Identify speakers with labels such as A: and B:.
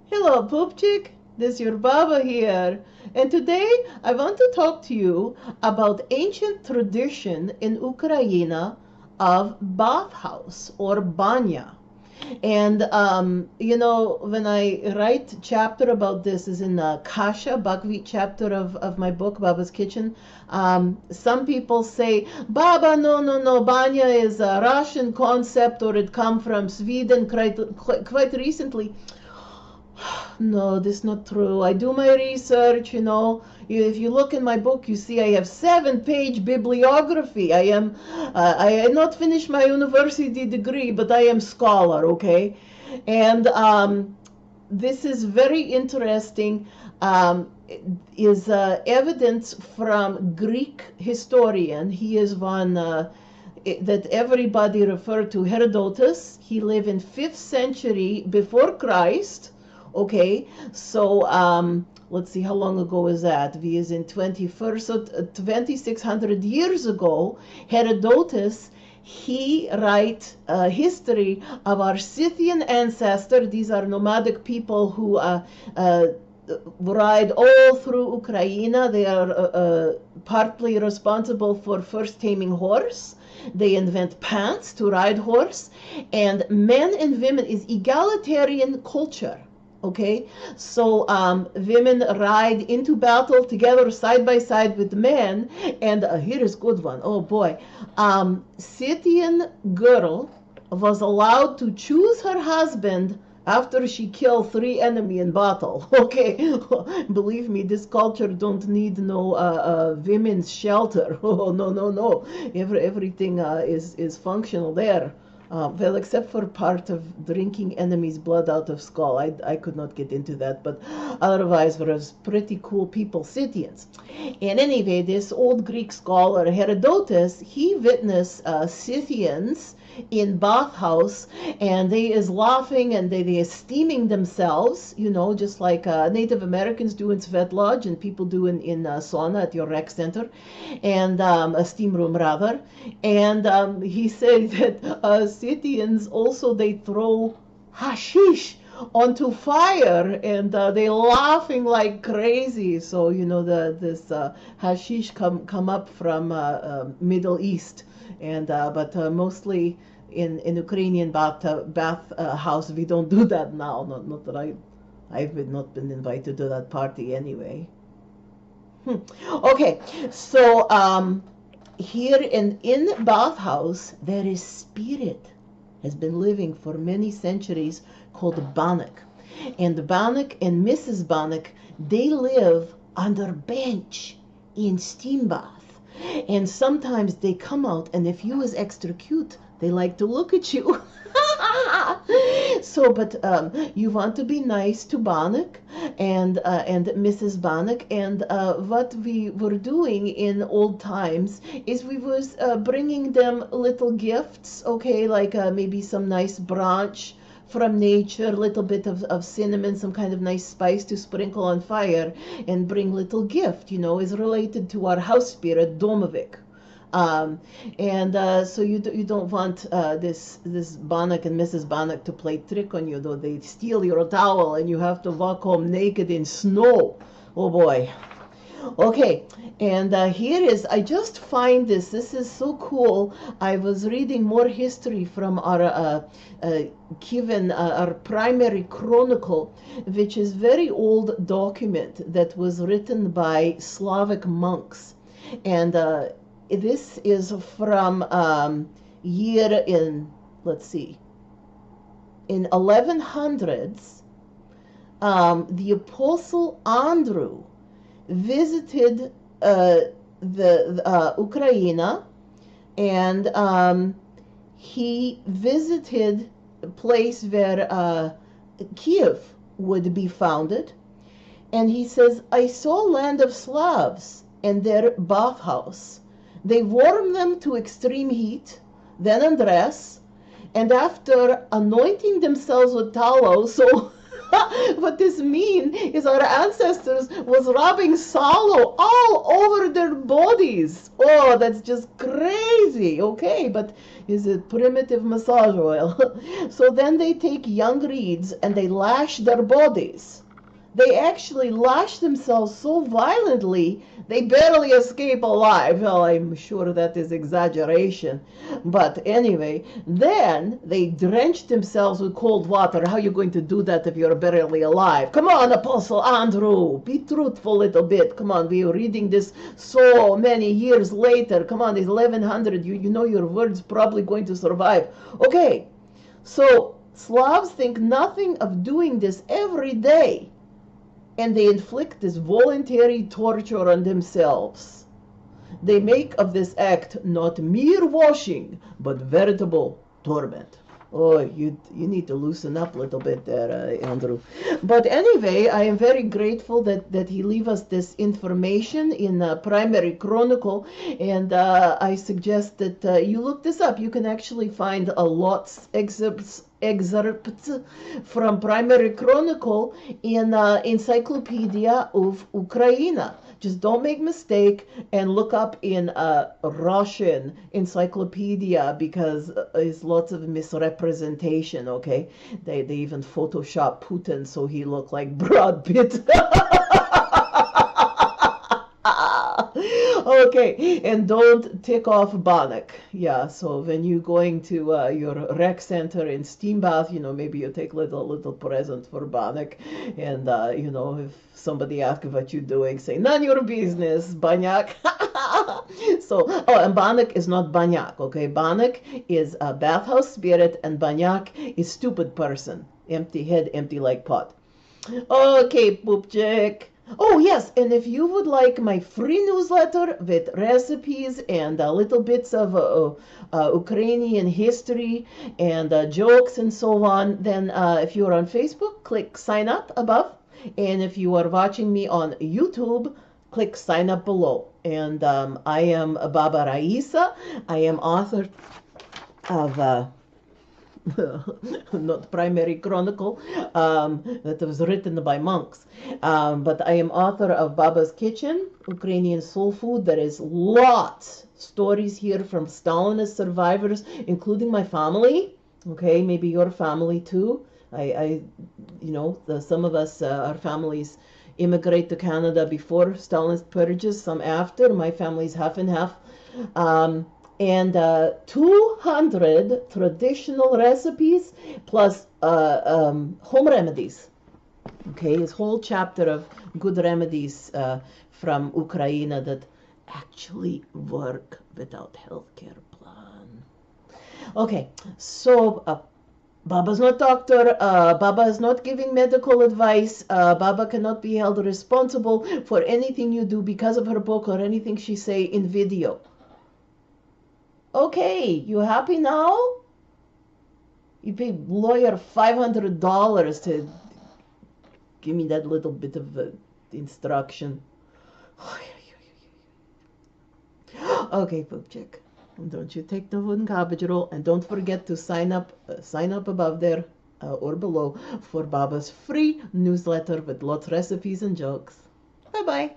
A: Hello, poop chick. This is your Baba here. And today I want to talk to you about ancient tradition in Ukraine of bathhouse or banya. And when I write chapter about this is in the Kasha Bhagavit chapter of my book Baba's Kitchen. Some people say, Baba, no, Banya is a Russian concept or it come from Sweden quite recently. No, this is not true. I do my research, If you look in my book, you see I have 7-page bibliography. I not finished my university degree, but I am scholar, okay? And this is very interesting. Is evidence from Greek historian. He is one that everybody referred to, Herodotus. He lived in 5th century before Christ. Okay, so let's see, how long ago is that? We is in 21st, so 2,600 years ago, Herodotus, he write history of our Scythian ancestor. These are nomadic people who ride all through Ukraine. They are partly responsible for first taming horse. They invent pants to ride horse. And men and women is egalitarian culture. Okay, so women ride into battle together side by side with men, and here is good one. Oh boy, Scythian girl was allowed to choose her husband after she killed 3 enemy in battle. Okay, believe me, this culture don't need no women's shelter. Oh no. Everything is functional there. Well, except for part of drinking enemy's blood out of skull. I could not get into that, but otherwise was pretty cool people, Scythians. And anyway, this old Greek scholar Herodotus, he witnessed Scythians in bathhouse, and they is laughing and they is steaming themselves, just like Native Americans do in Svet Lodge and people do in Sauna at your rec center, and a steam room rather. And he said that Scythians also, they throw hashish onto fire, and they laughing like crazy. So this hashish come up from Middle East, and but mostly in Ukrainian bath house we don't do that now. Not that I've not been invited to that party anyway. Okay, so here in bathhouse there is spirit has been living for many centuries called Bannyky. And Bannyky and Mrs. Bannyky, they live under bench in steam bath. And sometimes they come out, and if you is extra cute, they like to look at you. So, but you want to be nice to Bannyky and Mrs. Bannyky, and what we were doing in old times is we was bringing them little gifts, okay, like maybe some nice branch from nature, a little bit of cinnamon, some kind of nice spice to sprinkle on fire, and bring little gift, is related to our house spirit, Domovik. So you don't want this Bannyky and Mrs. Bannyky to play trick on you, though. They steal your towel and you have to walk home naked in snow. Oh boy. Okay, and here is, I just find this is so cool. I was reading more history from our Kievan, our primary chronicle, which is very old document that was written by Slavic monks. And this is from year in, let's see, in 1100s, the Apostle Andrew visited the Ukraine, and he visited a place where Kiev would be founded, and he says, I saw land of Slavs and their bathhouse. They warm them to extreme heat, then undress, and after anointing themselves with tallow, so What this mean is our ancestors was rubbing sallow all over their bodies. Oh, that's just crazy. Okay, but is it primitive massage oil? So then they take young reeds and they lash their bodies. They actually lash themselves so violently, they barely escape alive. Well, I'm sure that is exaggeration. But anyway, then they drench themselves with cold water. How are you going to do that if you're barely alive? Come on, Apostle Andrew, be truthful a little bit. Come on, we are reading this so many years later. Come on, it's 1100. You know your word's probably going to survive. Okay, so Slavs think nothing of doing this every day. And they inflict this voluntary torture on themselves. They make of this act not mere washing, but veritable torment. Oh, you need to loosen up a little bit there, Andrew. But anyway, I am very grateful that he leave us this information in Primary Chronicle, and I suggest that you look this up. You can actually find a lot excerpts from Primary Chronicle in Encyclopedia of Ukraine. Just don't make mistake and look up in Russian encyclopedia, because there's lots of misrepresentation, okay? They even Photoshop Putin so he look like Brad Pitt. Okay, and don't tick off Bannyky. Yeah, so when you're going to your rec center in Steambath, maybe you take little present for Bannyky, and if somebody asks what you're doing, say none of your business, Banyak. So, and Bannyky is not Banyak, okay? Bannyky is a bathhouse spirit, and Banyak is stupid person, empty head, empty like pot. Okay, poopchick. Oh, yes, and if you would like my free newsletter with recipes and little bits of Ukrainian history and jokes and so on, then if you're on Facebook, click sign up above. And if you are watching me on YouTube, click sign up below. And I am Baba Raisa. I am author of... not Primary Chronicle, that was written by monks. But I am author of Baba's Kitchen, Ukrainian Soul Food. There is lots stories here from Stalinist survivors, including my family. Okay, maybe your family too. Some of us, our families immigrate to Canada before Stalinist purges, some after. My family's half and half. And 200 traditional recipes plus home remedies. Okay, this whole chapter of good remedies from Ukraine that actually work without healthcare plan. Okay, so Baba's not doctor. Baba is not giving medical advice. Baba cannot be held responsible for anything you do because of her book or anything she say in video. Okay, you happy now? You pay lawyer $500 to give me that little bit of instruction. Okay, poop chick. Don't you take the wooden cabbage roll, and don't forget to sign up above there or below for Baba's free newsletter with lots of recipes and jokes. Bye-bye.